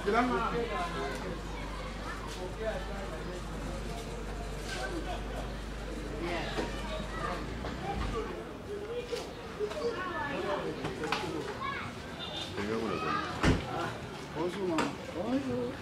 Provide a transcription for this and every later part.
Bonjour, maman. Bonjour.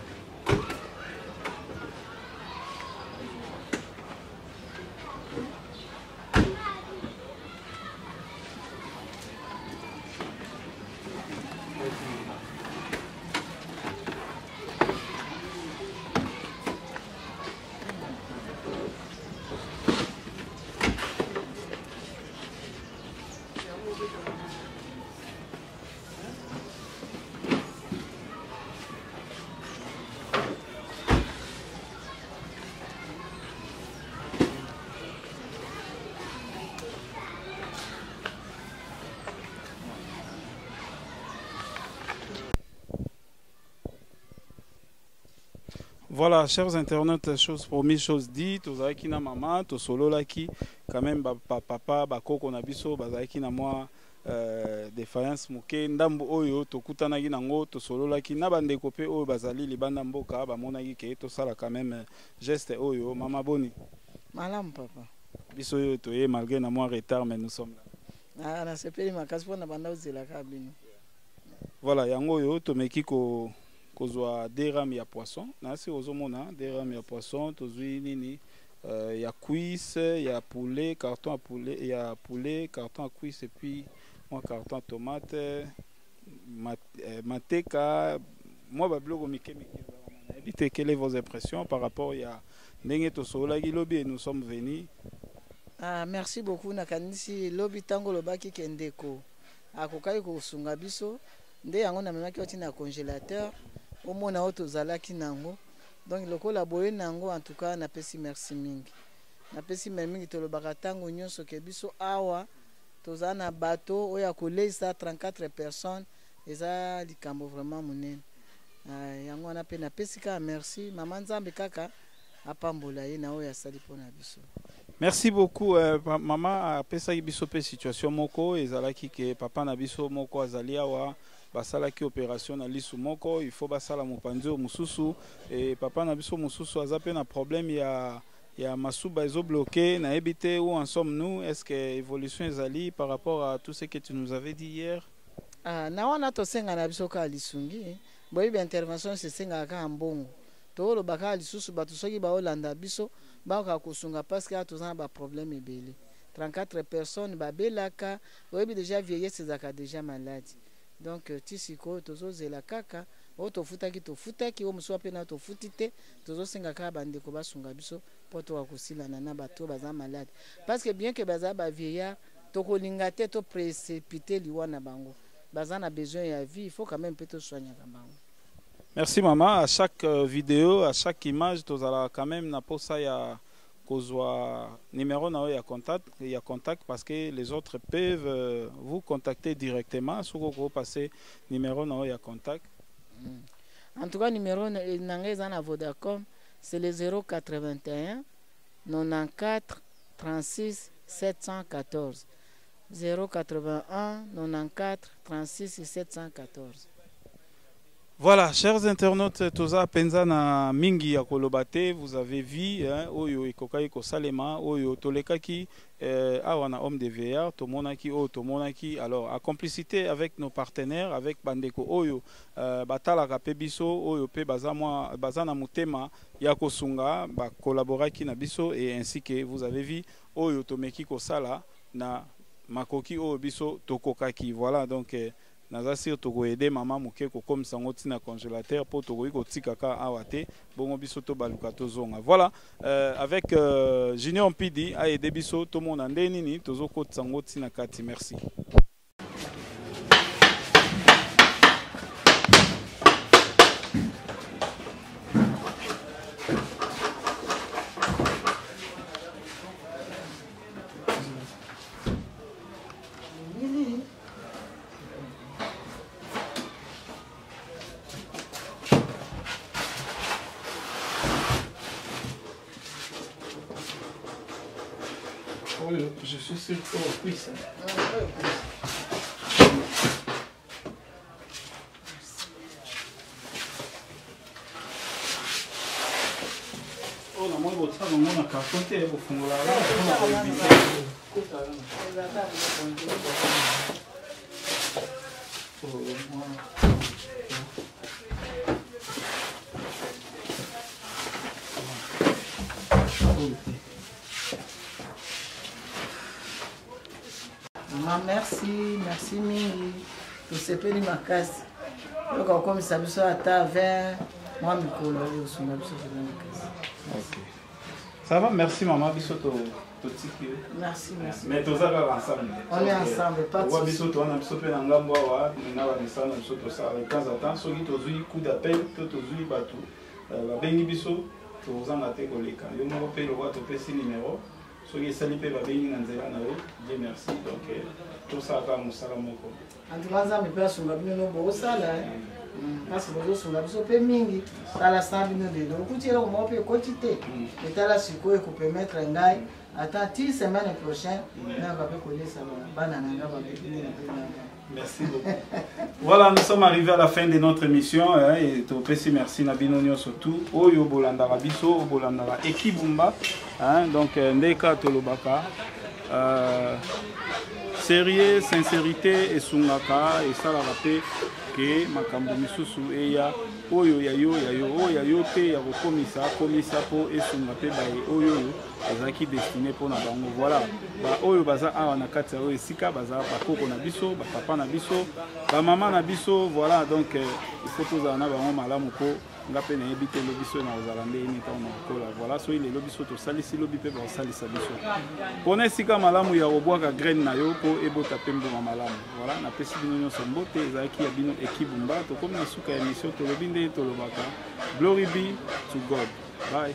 Voilà, chers internautes, chose promise, chose dite, Ozaki na maman, to solo laki, quand même, papa, koko na biso, bazaki na moi, défaillance moke, ndambo oyo, to kutanagi nango, to solo laki, na bande kopé oyo, bazali, libanda mboka, bamonagi ke, to sala quand même, geste oyo, mama boni. Malam, papa. Biso yo, to ye, malgré na moi retard, mais nous sommes là. Ah, na sepeli makaspo na banda uzela kabino. Voilà, yango yo, to meki ko. Kozwa des rames ya poisson nasi ozomona des rames ya poisson tozwi nini ya cuisse ya poulet carton à poulet ya poulet carton à cuisse et puis moi carton à tomate mateka moi ba biloko mike évitez quelles sont vos impressions par rapport ya ndenge to sola gilobi et nous sommes venus. Ah, merci beaucoup nakanisi lobi tango lobaki kendeko akokai ko sunga biso nde yango na memaki oti na congélateur au mona auto zalaki nango donc lokola boye nango en tout cas na pesi merci mingi na pesi mingi to lobaka tango nyonso ke biso awa toza na bateau oya koleisa 34 personnes eza likambo vraiment monene yango na pe na pesi ka merci mama nzambe kaka apambola ye na oya sali pona biso. Merci beaucoup maman a pesa biso pe situation moko ezalaki ke papa na biso moko azali awa basala ki opération na lisu moko il faut basala mopanzi o mususu et papa na biso mususu azape na problème ya masuba ezo bloqué na ebité où en sommes nous est-ce que évolution ezali par rapport à tout ce que tu nous avais dit hier. Ah na wana to senga na biso ka lisungi boyi ba intervention se senga ka mbongo to lo baka lisusu batu soki ba olanda biso ba ka kusunga parce que to zana ba problème ebele 34 personnes ba belaka oyebi déjà vieillesse ezaka déjà malade. Donc tisiko tozo zela kaka o to futaki o muso apena to futite tozo senga ka bande ko basunga biso poto akosila na bato baza malade parce que bien que baza ba vieillard to kolinga te to précipiter liwana bango baza na besoin ya vie il faut quand même peut soigner bango. Merci maman, à chaque vidéo, à chaque image tozala quand même na posa ya kozwa numéro na ya contact parce que les autres peuvent vous contacter directement si vous passez numéro na ya contact. En tout cas numéro nanga na Vodacom c'est le 081 94 36 714 081 94 36 714. Voilà, chers internautes, toza penza na mingi ya kolobate, vous avez vu, oyo ikokai ko salema, oyo tolekaki, awana homme de VR, tomonaki, tomonaki, alors, à complicité avec nos partenaires, avec Bandeko, oyo, batala kapebiso, oyo pe bazana mutema, yako sunga, ba collaboraki na biso, et ainsi que vous avez vu, oyo tomeki ko sala, na makoki oyo biso tokokaki, voilà, donc, naza sir toko aider maman muke ko comme sango tina congélateur pour toko iko tikaka awate bongo biso to baluka to zonga. Voilà, avec Junior Mpidi a aider biso to mona ndeni ni tozo ko sango tina kati. Merci. Je suis sûr que puisse. botia bango na carton te bofungola Maman, merci mingi. Tosepeli makasi. Donc comme ça biso ata 20 mois mikolo yo sunga biso makasi. OK. Ça va, merci maman biso to tiki. Merci. Mais tous ensemble. On est ensemble, pas de souci. Biso to na biso pe na ngambo wa na ba misana biso to ça de temps en temps soki to zui coup d'appel to zui batu. Ba bengi biso to zanga te koleka. Yo mo pe lo wa to pesi numéro. Soki sali pe ba bengi na nzela na yo. Dieu merci. Donc tout ça va musala moko. En tout cas, je peux sunga bino no bo sala. Parce que je sunga biso pe mingi. Sala sa bino de do. Kuti elo mo pe quantité. Et tala siko ko permettre ngai attends 10 semaines prochaine na va pe coller ça bana nga ba Merci beaucoup. Voilà, nous sommes arrivés à la fin de notre émission et to pesi merci na bino nyo surtout oyo bolanda biso bolanda ekibumba donc ndeka tolobaka sérieux, sincérité et sungaka et ça la rappel que makambo misusu eya oyo yayo te ya komisa po et sungape baye oyo ezaki destiné pour na bango voilà ba oyo baza awa na kati oyo esika baza bakoko na biso ba papa na biso ba mama na biso voilà donc il faut tous na bango malamu ko ngape na ebite lo biso na ozalande ni ta na kola voilà so ile lo biso to salisi lo bipe ba salisa biso pona esika malamu ya obwaka graine na yo po ebota pembo malamu voilà na pesi bino nyonso mbote ezaki ya bino ekibumba to comme na suka ya émission to lobinde to lobaka glory be to God bye.